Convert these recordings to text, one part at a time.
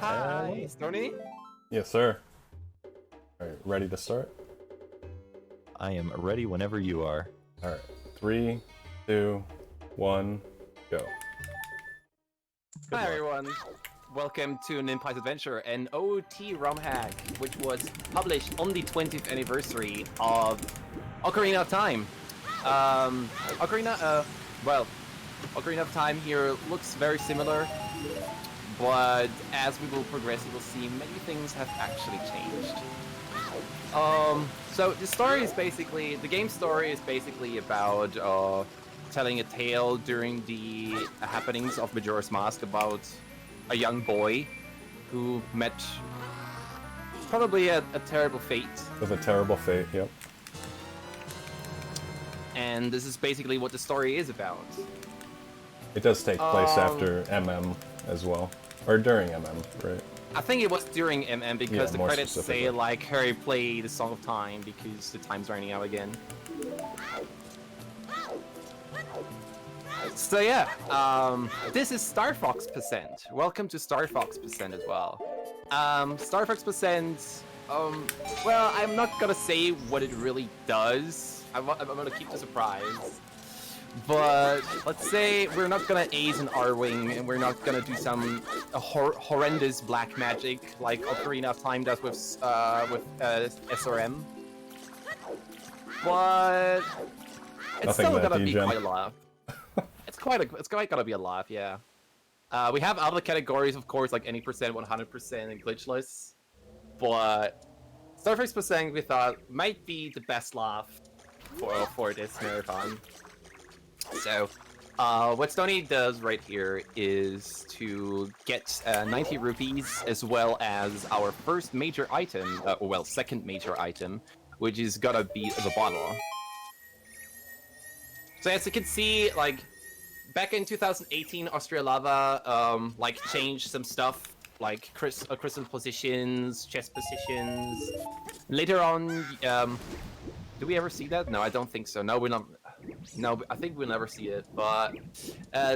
Hi, Stoney. Yes, sir. Alright, ready to start? I am ready whenever you are. Alright, 3, 2, 1, go. Hi everyone. Welcome to Nimpize Adventure, an OT ROM hack, which was published on the 20th anniversary of Ocarina of Time. Ocarina of Time here looks very similar, but as we will progress, you will see many things have actually changed. So the game story is basically about telling a tale during the happenings of Majora's Mask about a young boy who met probably a terrible fate. With a terrible fate, yep. And this is basically what the story is about. It does take place after MM as well. Or during MM, right? I think it was during MM because the more credits say, specifically. like, hurry, play the Song of Time because the time's running out again. So yeah, this is Starfox %. Welcome to Starfox % as well. Starfox %, well, I'm not gonna say what it really does. I'm gonna keep the surprise. But let's say we're not gonna A's in R-Wing, and we're not gonna do some horrendous black magic like Ocarina of Time does with SRM. But it's Nothing still that gonna be degen. quite a laugh. It's quite gonna be a laugh, yeah. We have other categories, of course, like any percent, 100%, and glitchless. But Starfox % we thought might be the best laugh for this marathon. So, what Stoney does right here is to get 90 rupees as well as our first major item, second major item, which is gonna be the bottle. So as you can see, like, back in 2018, Austria Lava, like, changed some stuff, like crystal positions, chest positions. Later on, do we ever see that? No, I don't think so. No, we're not. No, I think we'll never see it. But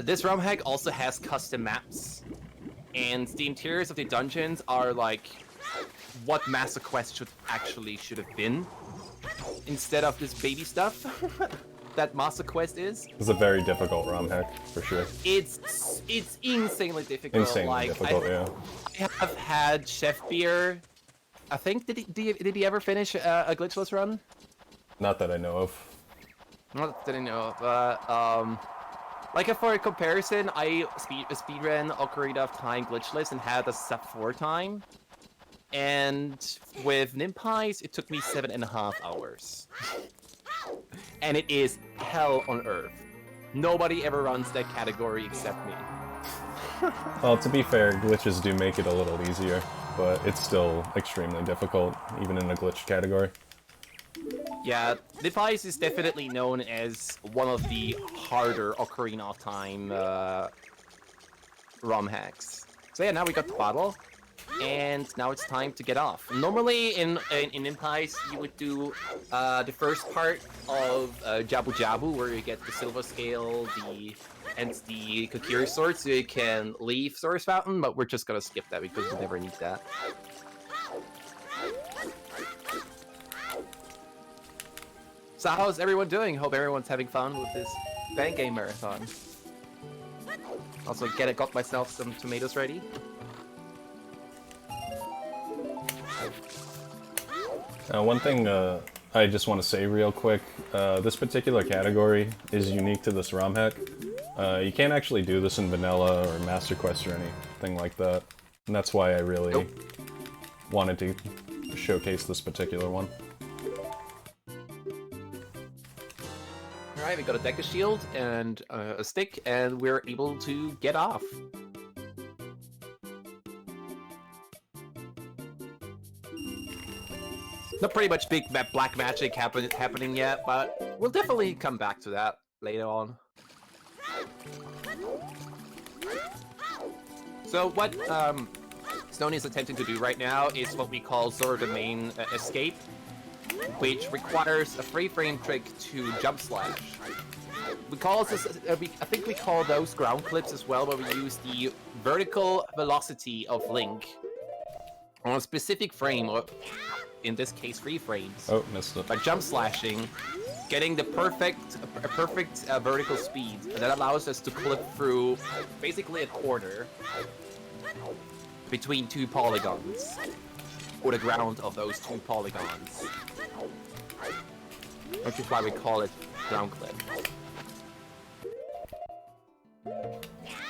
this ROM hack also has custom maps, and the interiors of the dungeons are like what Master Quest should have been, instead of this baby stuff that Master Quest is. It's a very difficult ROM hack, for sure. It's insanely difficult. Insanely difficult, yeah. I have had Chef Beer. I think did he ever finish a glitchless run? Not that I know of. Not that I know of, but like for a comparison, I speedran Ocarina of Time glitchless and had a sub-4 time. And with Nimpize, it took me 7.5 hours. And it is hell on earth. Nobody ever runs that category except me. Well, to be fair, glitches do make it a little easier, but it's still extremely difficult, even in a glitch category. Yeah, Nimpize is definitely known as one of the harder Ocarina of Time ROM hacks. So yeah, now we got the bottle, and now it's time to get off. Normally in Nimpize, you would do the first part of Jabu Jabu, where you get the Silver Scale, and the Kokiri Sword, so you can leave Source Fountain, but we're just gonna skip that because we never need that. So how's everyone doing? Hope everyone's having fun with this Fangame Marathon. Also, got myself some tomatoes ready. One thing I just want to say real quick, this particular category is unique to this ROM hack. You can't actually do this in vanilla or Master Quest or anything like that. And that's why I really wanted to showcase this particular one. Alright, we got a Deca Shield and a stick, and we're able to get off. Not pretty much big black magic happening yet, but we'll definitely come back to that later on. So what Stoney is attempting to do right now is what we call sort of the main escape, which requires a free frame trick to jump slash. we call this, I think we call those ground clips as well, where we use the vertical velocity of Link on a specific frame, or in this case 3 frames. Oh, missed it. By jump slashing, getting the perfect vertical speed that allows us to clip through basically a quarter between 2 polygons, or the ground of those 2 polygons, which is why we call it ground clip.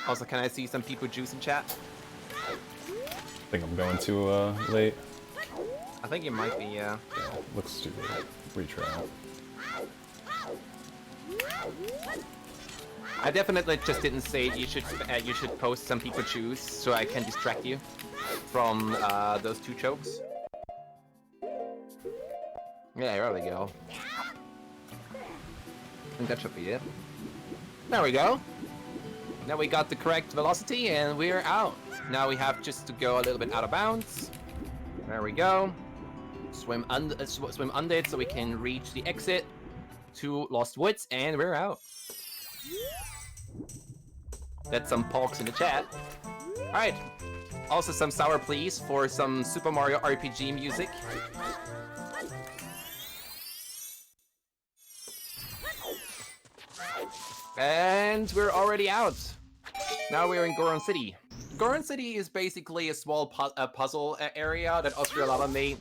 Also, can I see some people juice in chat? I think I'm going too late. I think it might be, yeah. Yeah, looks stupid. Retry. I definitely just didn't say you should post some people choose so I can distract you from those 2 chokes. Yeah, there we go. I think that should be it. There we go. Now we got the correct velocity and we're out. Now we have just to go a little bit out of bounds. There we go. Swim under it so we can reach the exit to Lost Woods, and we're out. That's some pogs in the chat. Alright. Also some sour please for some Super Mario RPG music. And we're already out. Now we're in Goron City. Goron City is basically a small puzzle area that Austrialava made.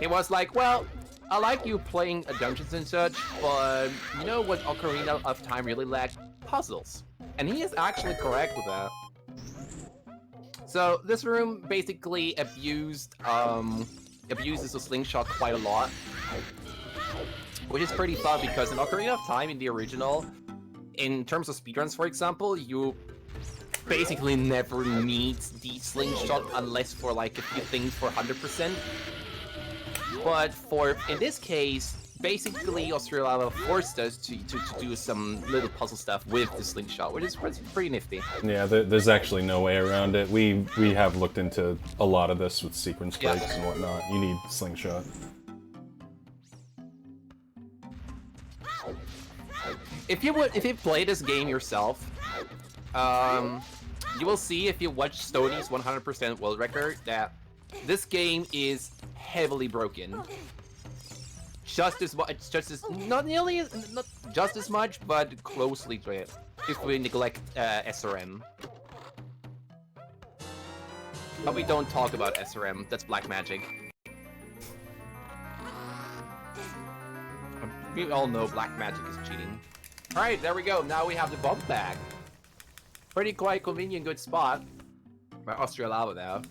It was like, well, I like you playing Dungeons and such, but you know what Ocarina of Time really lacked? Puzzles. And he is actually correct with that. So this room basically abuses the slingshot quite a lot, which is pretty fun because in Ocarina of Time, in the original, in terms of speedruns, for example, you basically never need the slingshot unless for like a few things for 100%. But in this case, basically Austrialava forced us to do some little puzzle stuff with the slingshot, which is pretty nifty. Yeah, there's actually no way around it. We have looked into a lot of this with sequence breaks and whatnot. You need slingshot. If you play this game yourself, you will see if you watch Stoney's 100% world record that this game is heavily broken. Not just as much, but closely to it. If we neglect SRM. But we don't talk about SRM. That's black magic. We all know black magic is cheating. Alright, there we go. Now we have the bomb bag. Pretty quite convenient, good spot. By Austrialava now.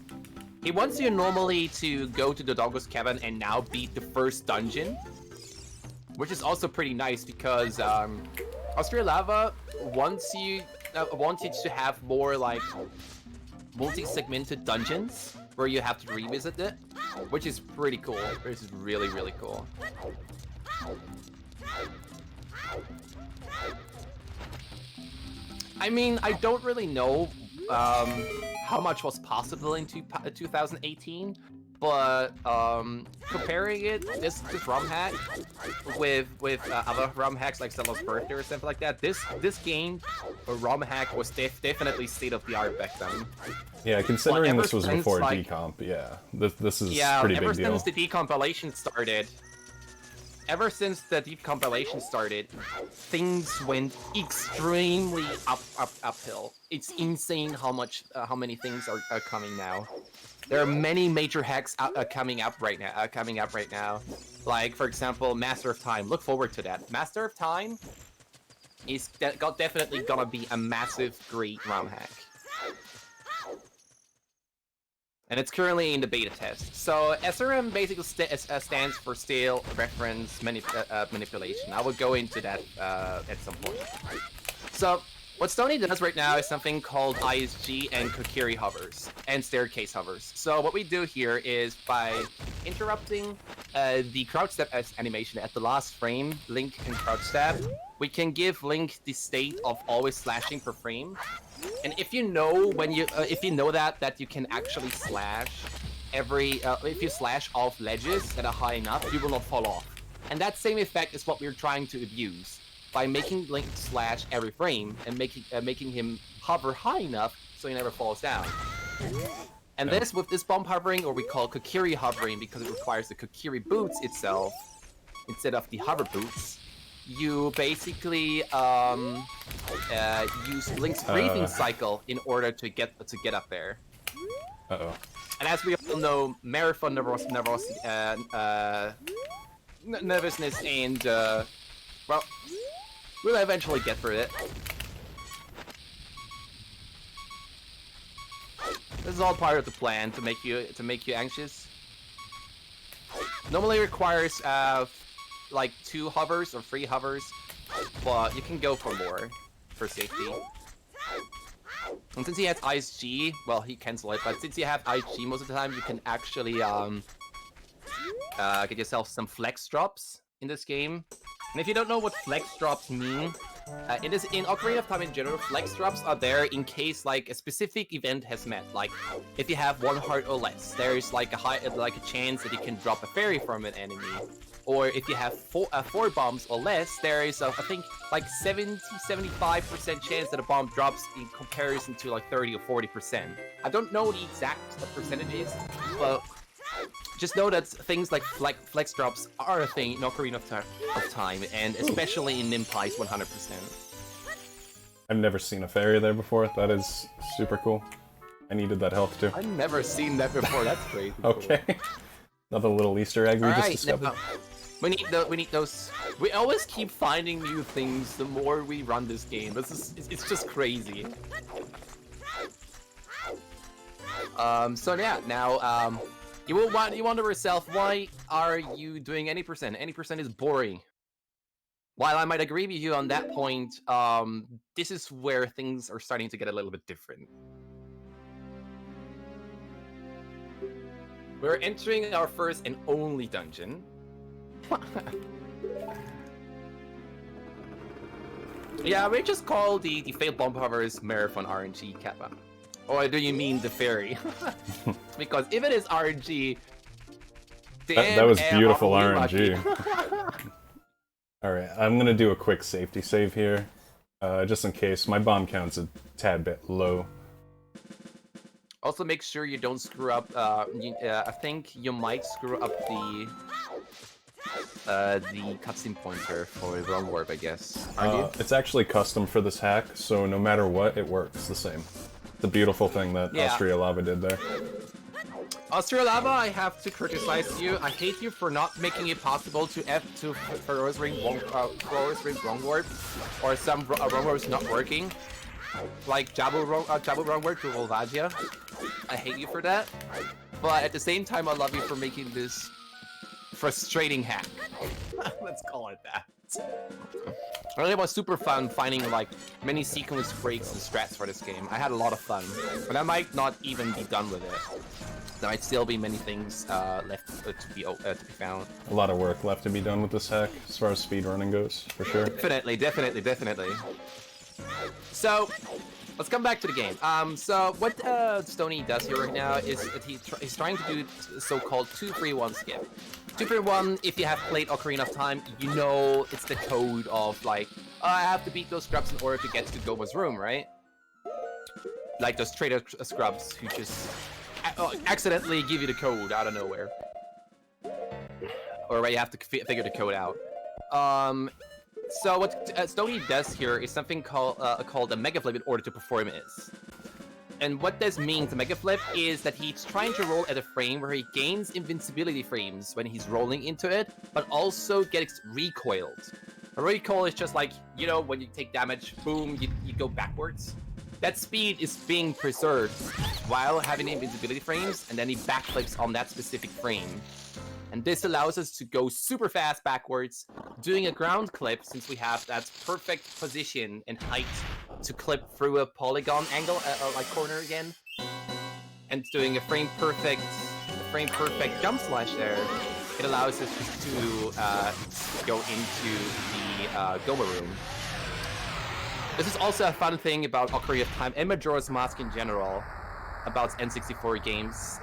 He wants you normally to go to the Doggo's Cabin and now beat the first dungeon. Which is also pretty nice because Austrialava wants you wanted to have more like multi-segmented dungeons where you have to revisit it, which is pretty cool. This is really, really cool. I mean, I don't really know how much was possible in 2018, but comparing it, this ROM hack with other ROM hacks like Stella's Birthday or something like that, this game, a ROM hack was definitely state of the art back then. Yeah, considering this was before like, decomp, yeah, this is pretty big deal. Ever since the decompilation started, things went extremely uphill. It's insane how many things are coming now. There are many major hacks coming up right now. Like, for example, Master of Time. Look forward to that. Master of Time is definitely gonna be a massive, great ROM hack. And it's currently in the beta test. So SRM basically stands for Stale Reference Manipulation. I will go into that at some point. So what Stoney does right now is something called ISG and Kokiri hovers and staircase hovers. So what we do here is by interrupting the crouch step animation at the last frame, Link can crouch step. We can give Link the state of always slashing per frame. And if you know that you can actually slash if you slash off ledges that are high enough, you will not fall off. And that same effect is what we're trying to abuse. by making Link slash every frame and making him hover high enough so he never falls down. And this, with this bomb hovering, or we call Kokiri hovering because it requires the Kokiri boots itself instead of the hover boots, you basically use Link's breathing cycle in order to get up there. Uh-oh. And as we all know, marathon nervousness and well, we'll eventually get through it. This is all part of the plan to make you anxious. Normally requires like 2 hovers or 3 hovers, but you can go for more for safety. And since he has Ice G, well, he cancel it, but since you have Ice G most of the time, you can actually get yourself some flex drops in this game. And if you don't know what flex drops mean, in Ocarina of Time in general, flex drops are there in case like a specific event has met. Like if you have 1 heart or less, there's like a chance that you can drop a fairy from an enemy. Or if you have 4 bombs or less, there is I think like 70-75% chance that a bomb drops in comparison to like 30 or 40%. I don't know the exact percentages, but just know that things like flex drops are a thing in Ocarina of Time, and especially in Nimpize 100%. I've never seen a fairy there before. That is super cool. I needed that health too. I've never seen that before. That's crazy. Okay. Another little Easter egg we just discovered. Now, we need those. We always keep finding new things the more we run this game. It's just crazy. So yeah, now you wonder yourself, why are you doing any percent? Any percent is boring. While I might agree with you on that point, this is where things are starting to get a little bit different. We're entering our first and only dungeon. Yeah, we just call the failed bomb hovers Marathon RNG Kappa. Or do you mean the fairy? Because if it is RNG, that was beautiful RNG. Alright, I'm gonna do a quick safety save here. Just in case. My bomb count's a tad bit low. Also make sure you don't screw up, I think you might screw up the cutscene pointer for the wrong warp, I guess. It's actually custom for this hack, so no matter what, it works the same. The beautiful thing that Austria Lava did there. Austria Lava, I have to criticize you. I hate you for not making it possible to F2 Pharaoh's Ring wrong warp, or some wrong warps not working. Like Jabu wrong warp to Volvagia. I hate you for that. But at the same time, I love you for making this frustrating hack. Let's call it that. Really was super fun finding like many sequence breaks and strats for this game. I had a lot of fun, but I might not even be done with it. There might still be many things left to be found. A lot of work left to be done with this hack, as far as speedrunning goes, for sure. Definitely. So, let's come back to the game. So what Stony does here right now is that he's trying to do the so-called 2-3-1 skip. 2-3-1, if you have played Ocarina of Time, you know it's the code of like, I have to beat those scrubs in order to get to Goma's room, right? Like those traitor scrubs who just accidentally give you the code out of nowhere. Or where you have to figure the code out. So what Stony does here is something called a Mega Flip in order to perform this. And what this means, the Mega Flip, is that he's trying to roll at a frame where he gains invincibility frames when he's rolling into it, but also gets recoiled. A recoil is just like, you know, when you take damage, boom, you go backwards. That speed is being preserved while having invincibility frames, and then he backflips on that specific frame. And this allows us to go super fast backwards, doing a ground clip since we have that perfect position and height to clip through a polygon angle, like corner again. And doing a frame perfect jump slash there, it allows us to go into the Goma room. This is also a fun thing about Ocarina of Time and Majora's Mask in general, about N64 games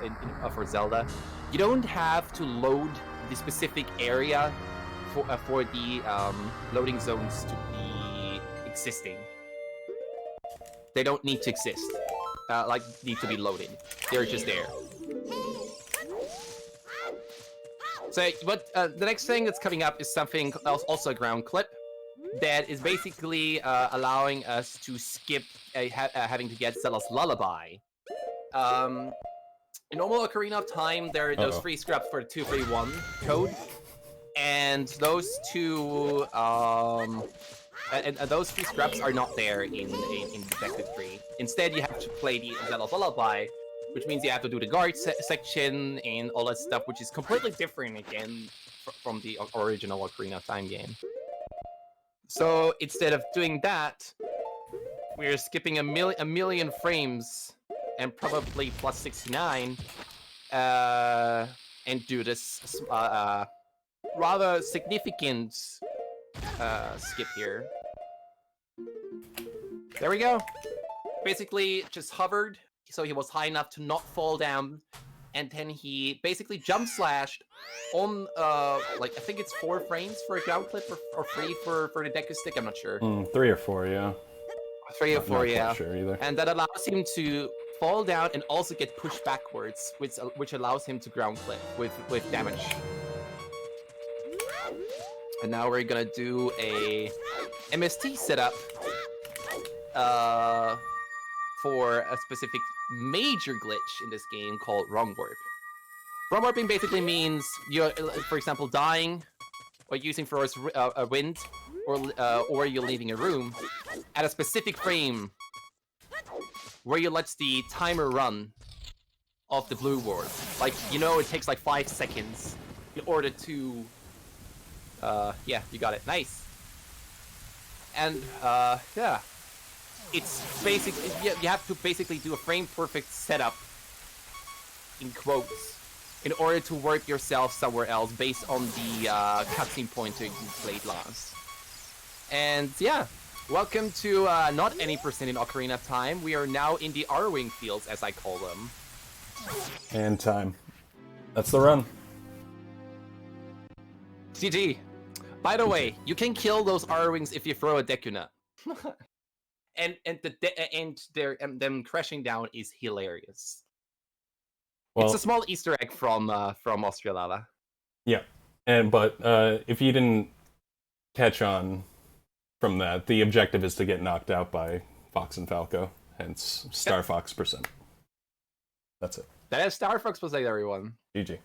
for Zelda. You don't have to load the specific area for the loading zones to be existing. They don't need to exist. Like, need to be loaded. They're just there. So, but the next thing that's coming up is something else, also a ground clip, that is basically allowing us to skip having to get Zella's Lullaby. In normal Ocarina of Time, there are those 3 scraps for the 231 code, and those two, and those 3 scraps are not there in Detective 3. Instead, you have to play the Zella's Lullaby, which means you have to do the guard section and all that stuff, which is completely different again from the original Ocarina of Time game. So instead of doing that, we're skipping a million frames and probably plus 69, and do this rather significant skip here. There we go. Basically, just hovered, so he was high enough to not fall down, and then he basically jump slashed on, like, I think it's 4 frames for a ground clip, or 3 for the Deku Stick, I'm not sure. 3 or 4, yeah. 3 or 4, yeah. Not sure either. And that allows him to fall down and also get pushed backwards, which allows him to ground clip with damage. And now we're gonna do a MST setup for a specific major glitch in this game called wrong warp. Wrong warping basically means you're, for example, dying or using Fro's wind, or you're leaving a room at a specific frame where you let the timer run of the blue warp. Like, you know, it takes like 5 seconds in order to... yeah, you got it. Nice. And, yeah. It's basically... You have to basically do a frame-perfect setup, in quotes, in order to warp yourself somewhere else based on the cutscene pointer you played last. And, yeah. Welcome to not any percent in Ocarina of Time. We are now in the Arwing fields, as I call them. And time. That's the run. GG. By the way, you can kill those Arwings if you throw a Deku Nut. and them crashing down is hilarious. Well, it's a small Easter egg from Austria Lava. Yeah, but if you didn't catch on from that, the objective is to get knocked out by Fox and Falco, hence Starfox %. That's it. That is Starfox %, everyone. GG.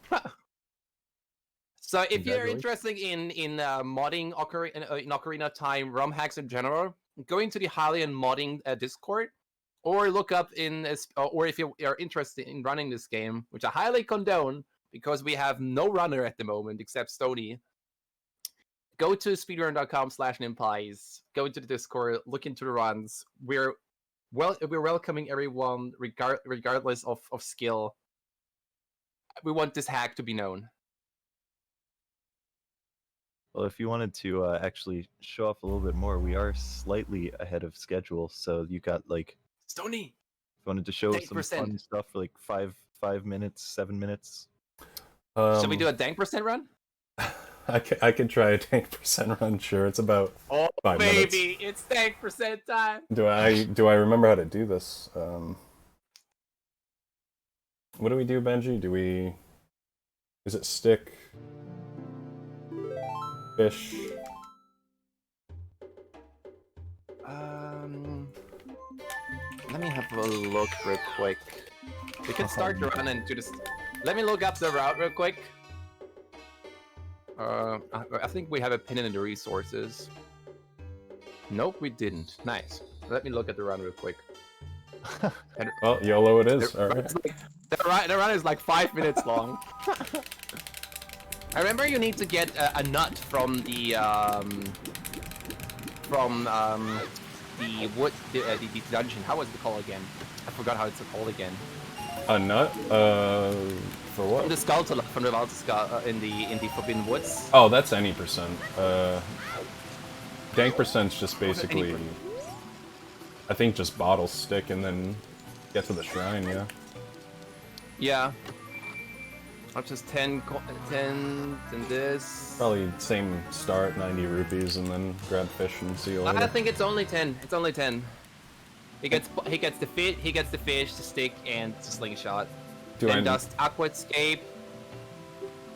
So if you're interested in modding in Ocarina of Time ROM hacks in general, go into the Hylian modding Discord, or look up or if you are interested in running this game, which I highly condone because we have no runner at the moment except Stony. Go to speedrun.com/Nimpize, go into the Discord, look into the runs. We're welcoming everyone regardless of skill. We want this hack to be known. Well, if you wanted to actually show off a little bit more, we are slightly ahead of schedule. So you got like Stony. You wanted to show 10%. some fun stuff for like 5 minutes, 7 minutes. Should we do a Dank % run? I could try a Dank % run. Sure, it's about 5 minutes. Baby, it's Dank % time. Do I remember how to do this? What do we do, Benjee? Is it stick? Fish? Let me have a look real quick. We can start the run and do this. Let me look up the route real quick. I think we have a pin in the resources. Nope, we didn't. Nice. Let me look at the run real quick. Well, YOLO it is. All right. The run is like 5 minutes long. I remember you need to get a nut from the dungeon. How was it called again? I forgot how it's called again. A nut? For what? From the Skulltula, from the Skull in the Forbidden Woods. Oh, that's any %. Dank %'s just basically, I think, just bottle stick and then get to the shrine. Yeah. Yeah. Not just 10, 10, and this. Probably same start, 90 rupees, and then grab fish and see you later. I think it's only 10. It's only 10. He gets the fish, the stick, and the slingshot. Then does aquascape,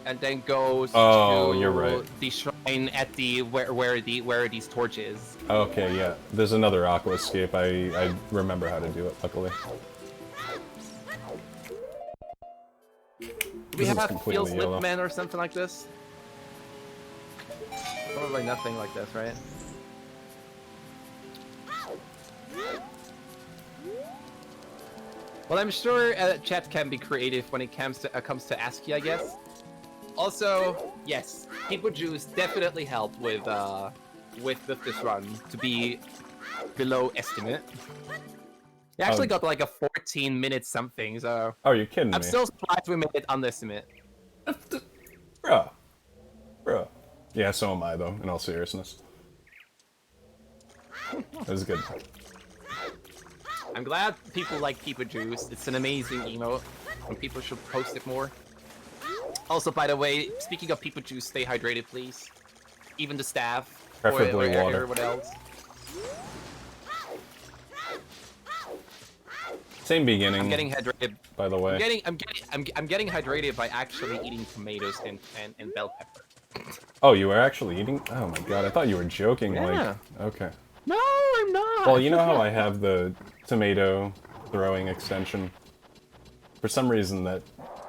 and then goes to you're right. the shrine at the where these torches. Okay, yeah. There's another aquascape. I remember how to do it, luckily. Do we have Field Slipman or something like this? Probably nothing like this, right? Well, I'm sure chat can be creative when it comes to ASCII, I guess. Also, yes, People Juice definitely helped with this run to be below estimate. They actually got like a 14-minute something, so... Oh, you're kidding me. I'm still surprised we made it on this estimate. Bro. Yeah, so am I, though, in all seriousness. It was good. I'm glad people like People Juice. It's an amazing emote, and people should post it more. Also, by the way, speaking of People Juice, stay hydrated, please. Even the staff. Preferably or water. Everyone else. Same beginning. I'm getting hydrated. By the way. I'm getting hydrated by actually eating tomatoes and bell pepper. Oh, you were actually eating? Oh my god, I thought you were joking. Yeah. Like, okay. No, I'm not. Well, you know how I have the tomato throwing extension? For some reason, that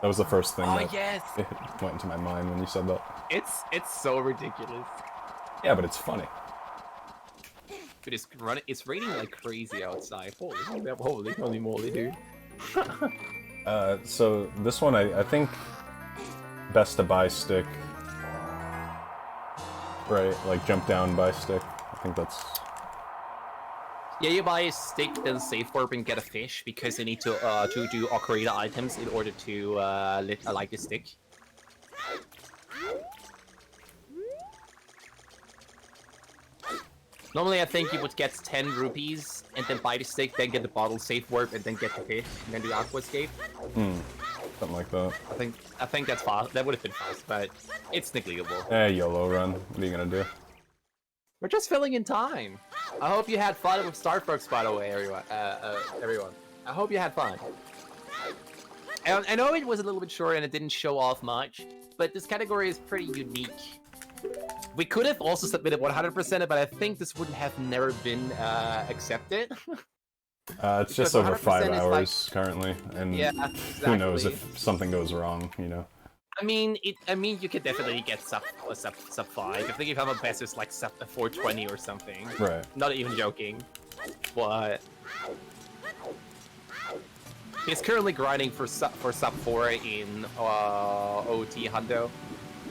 was the first thing that went into my mind when you said that. It's so ridiculous. Yeah, but it's funny. But it's raining like crazy outside. Holy moly, dude. So this one, I think best to buy stick. Right, like jump down, buy stick. I think that's... Yeah, you buy a stick, then safe warp and get a fish, because you need to do ocarina items in order to light the stick. Normally, I think you would get 10 rupees, and then buy the stick, then get the bottle, safe warp, and then get the fish, and then do aquascape. Something like that. I think that's fast. That would have been fast, but it's negligible. YOLO run. What are you gonna do? We're just filling in time. I hope you had fun with Starfox, by the way, everyone. I hope you had fun. And I know it was a little bit short and it didn't show off much, but this category is pretty unique. We could have also submitted 100%, but I think this wouldn't have never been accepted. It's just over 5 hours like, currently, and exactly. Who knows if something goes wrong, you know. I mean, you could definitely get sub 5. I think if I'm a best, it's like sub 420 or something. Right. Not even joking. But he's currently grinding for sub 4 in OT Hundo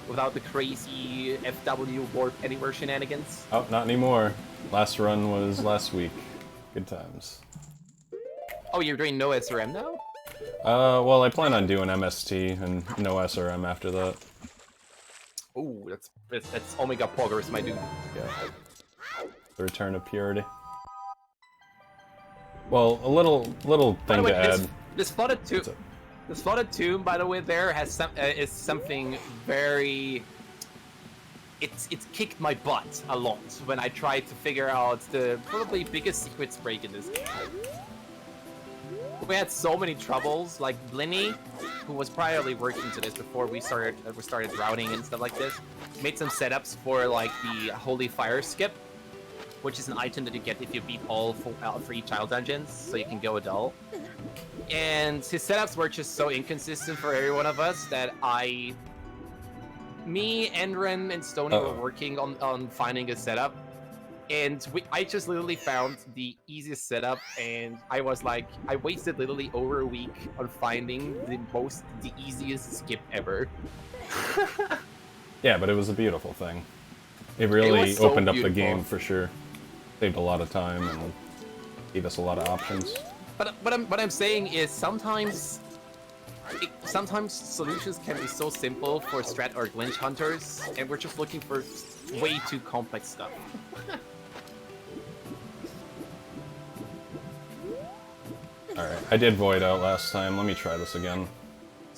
without the crazy FW warp anywhere shenanigans. Oh, not anymore. Last run was last week. Good times. Oh, you're doing no SRM now? Well, I plan on doing MST and no SRM after that. Ooh, that's Omega progress, my dude. Yeah. The return of purity. Well, a little thing to add. This flooded tomb, by the way, there has is something very. It's kicked my butt a lot when I tried to figure out the probably biggest secrets break in this game. We had so many troubles, like Blinny, who was priorly working to this before we started routing and stuff like this, made some setups for like the Holy Fire Skip, which is an item that you get if you beat all free child dungeons, so you can go adult. And his setups were just so inconsistent for every one of us that me, Endren, and Stony were working on finding a setup. And I just literally found the easiest setup, and I was like, I wasted literally over a week on finding the easiest skip ever. Yeah, but it was a beautiful thing. It really opened up the game for sure. Saved a lot of time and gave us a lot of options. But what I'm saying is sometimes solutions can be so simple for strat or glitch hunters, and we're just looking for way too complex stuff. Alright, I did void out last time. Let me try this again.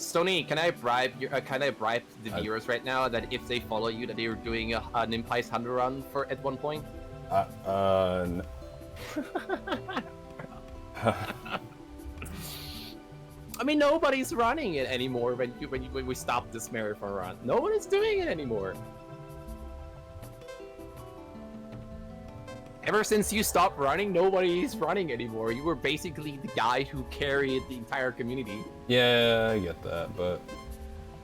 Stony, can I bribe the viewers right now that if they follow you, that they were doing a Nimpize 100 run at one point? N- I mean, nobody's running it anymore when we stopped this marathon run. No one is doing it anymore. Ever since you stopped running, nobody's running anymore. You were basically the guy who carried the entire community. Yeah, I get that, but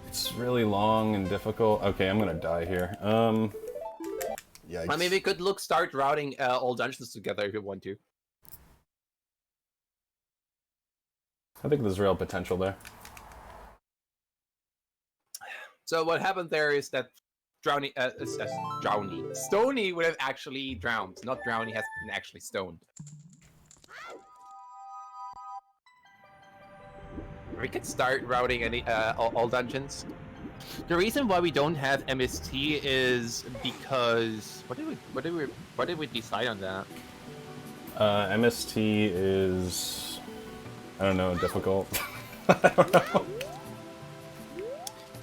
it's really long and difficult. Okay, I'm gonna die here. Yikes. I mean, we could start routing all dungeons together if you want to. I think there's real potential there. So what happened there is that Stony would have actually drowned. Not Drowny has been actually stoned. We could start routing all dungeons. The reason why we don't have MST is because what did we decide on that? MST is, I don't know, difficult. I don't know.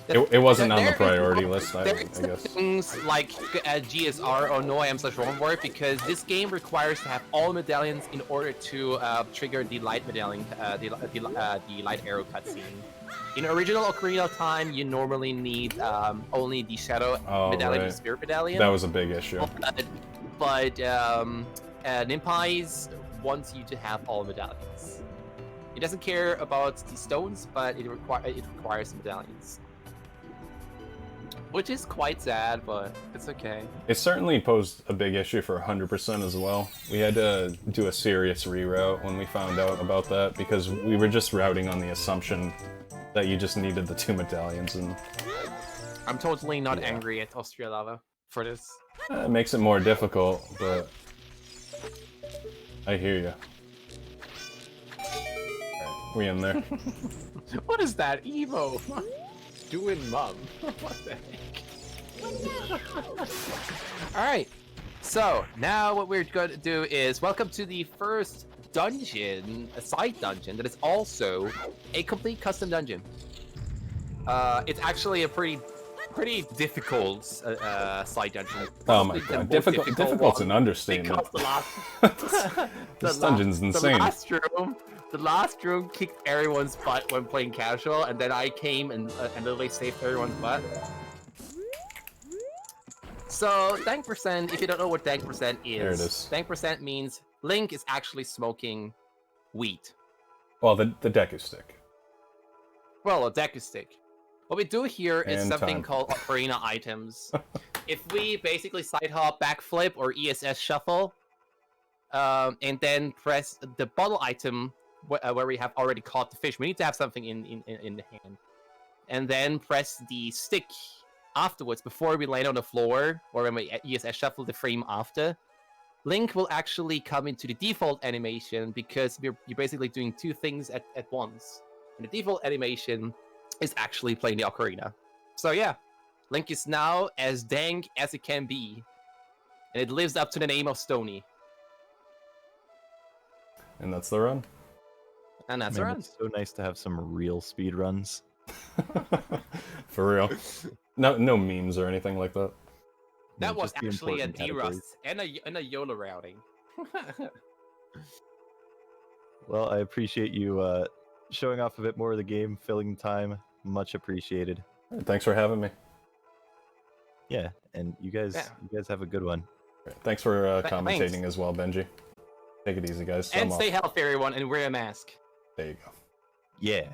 It wasn't on the priority list, I guess. Things like GSR or NoIM/ROMWARP because this game requires to have all medallions in order to trigger the light medallion, the light arrow cutscene. In original Ocarina of Time, you normally need only the Shadow medallion, the Spirit medallion. That was a big issue. But Nimpize wants you to have all medallions. It doesn't care about the stones, but it requires medallions. Which is quite sad, but it's okay. It certainly posed a big issue for 100% as well. We had to do a serious reroute when we found out about that, because we were just routing on the assumption that you just needed the 2 medallions, and... I'm totally not angry at Austria Lava for this. It makes it more difficult, but... I hear you. Alright, we in there. What is that, Evo? Doing mum. What the heck? Alright, so now what we're going to do is welcome to the first dungeon, a side dungeon that is also a complete custom dungeon. It's actually a pretty difficult side dungeon. Oh my god, difficult's an understatement. This dungeon's insane. The last room kicked everyone's butt when playing casual, and then I came and literally saved everyone's butt. So, Dank percent, if you don't know what Dank percent is, there it is. Dank percent means Link is actually smoking weed. Well, the deku stick. Well, a deku stick. What we do here is And something time. called Ocarina items. If we basically side hop, backflip, or ESS shuffle, and then press the bottle item where we have already caught the fish, we need to have something in the hand, and then press the stick afterwards before we land on the floor, or when we ESS shuffle the frame after. Link will actually come into the default animation because you're basically doing 2 things at once. And the default animation is actually playing the ocarina. So yeah, Link is now as dank as it can be, and it lives up to the name of Stony. And that's the run. And that's Man, right. it's so nice to have some real speed runs. For real. No memes or anything like that. That was just the actually a important categories. D-Rust and a YOLO routing. Well, I appreciate you showing off a bit more of the game, filling time. Much appreciated. Thanks for having me. Yeah, and you guys have a good one. Thanks for commentating thanks. as well, Benjee. Take it easy, guys. And I'm stay off. healthy, everyone, and wear a mask. There you go. Yeah.